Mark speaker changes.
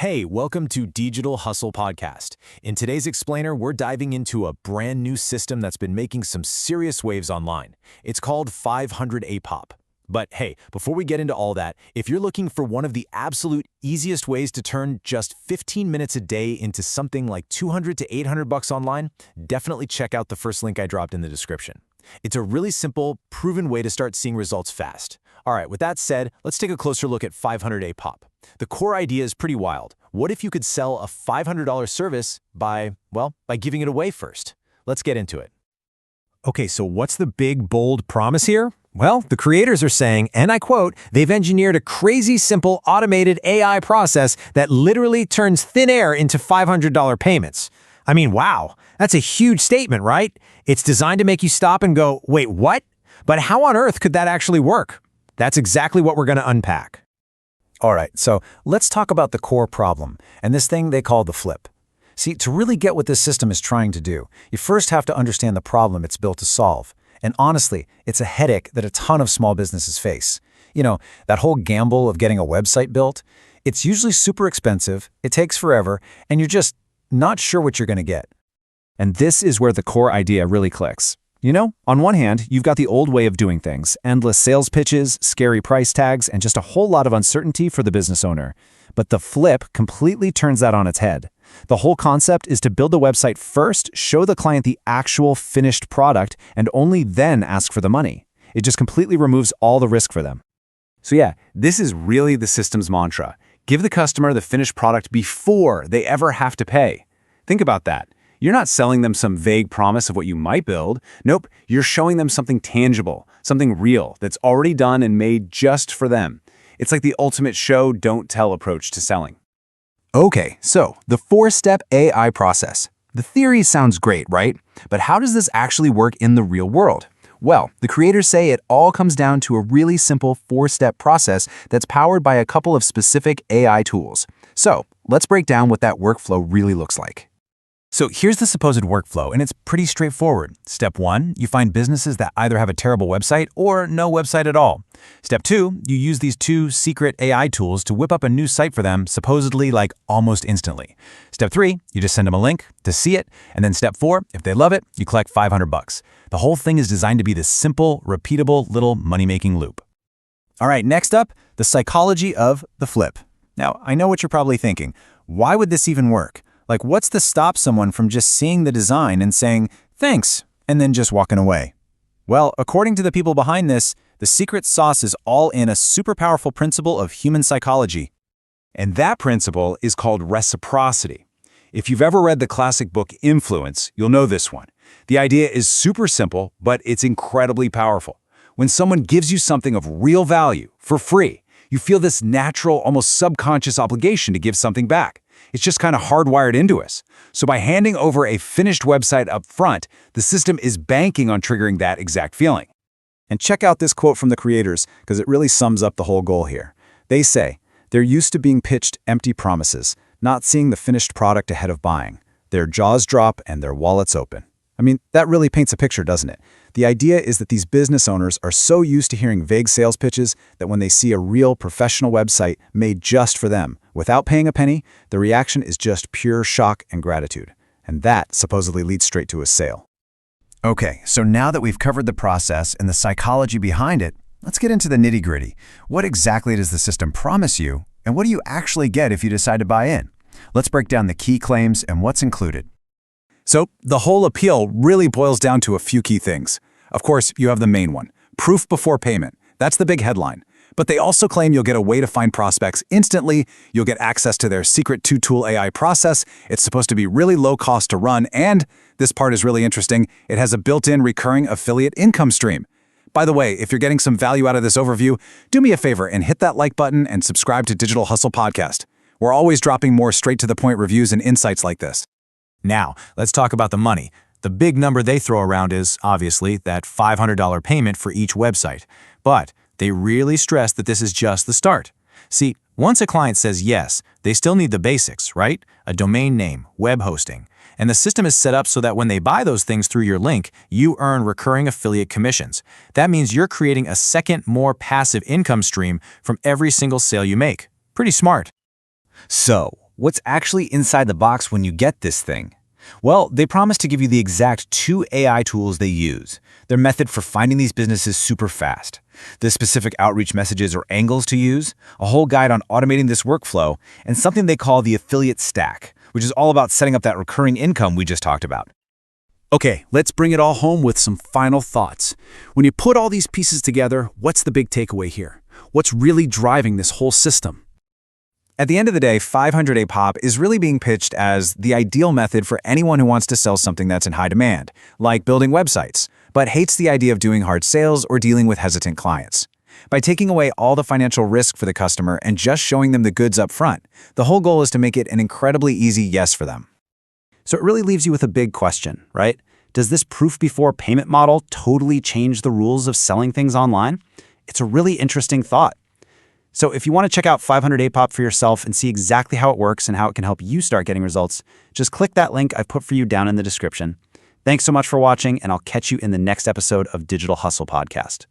Speaker 1: Hey, welcome to Digital Hustle Podcast. In today's explainer, we're diving into a brand new system that's been making some serious waves online. It's called 500 APOP. But hey, before we get into all that, if you're looking for one of the absolute easiest ways to turn just 15 minutes a day into something like 200 to 800 bucks online, definitely check out the first link I dropped in the description. It's a really simple, proven way to start seeing results fast. All right, with that said, let's take a closer look at 500 APOP. The core idea is pretty wild. What if you could sell a $500 service by giving it away first? Let's get into it. Okay, so what's the big, bold promise here? Well, the creators are saying, and I quote, they've engineered a crazy simple automated AI process that literally turns thin air into $500 payments. I mean, wow, that's a huge statement, right? It's designed to make you stop and go, wait, what? But how on earth could that actually work? That's exactly what we're going to unpack. All right, so let's talk about the core problem, and this thing they call the flip. See, to really get what this system is trying to do, you first have to understand the problem it's built to solve. And honestly, it's a headache that a ton of small businesses face. You know, that whole gamble of getting a website built, it's usually super expensive, it takes forever, and you're just not sure what you're going to get. And this is where the core idea really clicks. You know, on one hand, you've got the old way of doing things, endless sales pitches, scary price tags, and just a whole lot of uncertainty for the business owner. But the flip completely turns that on its head. The whole concept is to build the website first, show the client the actual finished product, and only then ask for the money. It just completely removes all the risk for them. So yeah, this is really the system's mantra. Give the customer the finished product before they ever have to pay. Think about that. You're not selling them some vague promise of what you might build. Nope, you're showing them something tangible, something real that's already done and made just for them. It's like the ultimate show, don't tell approach to selling. Okay, so the 4-step AI process. The theory sounds great, right? But how does this actually work in the real world? Well, the creators say it all comes down to a really simple 4-step process that's powered by a couple of specific AI tools. So let's break down what that workflow really looks like. So here's the supposed workflow, and it's pretty straightforward. Step 1, you find businesses that either have a terrible website or no website at all. Step 2, you use these 2 secret AI tools to whip up a new site for them, supposedly like almost instantly. Step 3, you just send them a link to see it, and then step 4, if they love it, you collect 500 bucks. The whole thing is designed to be this simple, repeatable little money-making loop. All right, next up, the psychology of the flip. Now, I know what you're probably thinking. Why would this even work? Like, what's to stop someone from just seeing the design and saying, thanks, and then just walking away? Well, according to the people behind this, the secret sauce is all in a super powerful principle of human psychology. And that principle is called reciprocity. If you've ever read the classic book Influence, you'll know this one. The idea is super simple, but it's incredibly powerful. When someone gives you something of real value for free, you feel this natural, almost subconscious obligation to give something back. It's just kind of hardwired into us. So by handing over a finished website up front, the system is banking on triggering that exact feeling. And check out this quote from the creators, because it really sums up the whole goal here. They say, they're used to being pitched empty promises, not seeing the finished product ahead of buying. Their jaws drop and their wallets open. I mean, that really paints a picture, doesn't it? The idea is that these business owners are so used to hearing vague sales pitches that when they see a real professional website made just for them, without paying a penny, the reaction is just pure shock and gratitude. And that supposedly leads straight to a sale. Okay, so now that we've covered the process and the psychology behind it, let's get into the nitty-gritty. What exactly does the system promise you, and what do you actually get if you decide to buy in? Let's break down the key claims and what's included. So the whole appeal really boils down to a few key things. Of course, you have the main one, proof before payment. That's the big headline. But they also claim you'll get a way to find prospects instantly, you'll get access to their secret 2-tool AI process, it's supposed to be really low cost to run, and, this part is really interesting, it has a built-in recurring affiliate income stream. By the way, if you're getting some value out of this overview, do me a favor and hit that like button and subscribe to Digital Hustle Podcast. We're always dropping more straight-to-the-point reviews and insights like this. Now, let's talk about the money. The big number they throw around is, obviously, that $500 payment for each website. But they really stress that this is just the start. See, once a client says yes, they still need the basics, right? A domain name, web hosting. And the system is set up so that when they buy those things through your link, you earn recurring affiliate commissions. That means you're creating a second, more passive income stream from every single sale you make. Pretty smart. So,
Speaker 2: what's actually inside the box when you get this thing? Well, they promise to give you the exact 2 AI tools they use, their method for finding these businesses super fast, the specific outreach messages or angles to use, a whole guide on automating this workflow, and something they call the affiliate stack, which is all about setting up that recurring income we just talked about.
Speaker 3: Okay, let's bring it all home with some final thoughts. When you put all these pieces together, what's the big takeaway here? What's really driving this whole system?
Speaker 2: At the end of the day, 500 APOP is really being pitched as the ideal method for anyone who wants to sell something that's in high demand, like building websites, but hates the idea of doing hard sales or dealing with hesitant clients. By taking away all the financial risk for the customer and just showing them the goods up front, the whole goal is to make it an incredibly easy yes for them.
Speaker 4: So it really leaves you with a big question, right? Does this proof before payment model totally change the rules of selling things online? It's a really interesting thought. So if you want to check out 500 APOP for yourself and see exactly how it works and how it can help you start getting results, just click that link I've put for you down in the description. Thanks so much for watching, and I'll catch you in the next episode of Digital Hustle Podcast.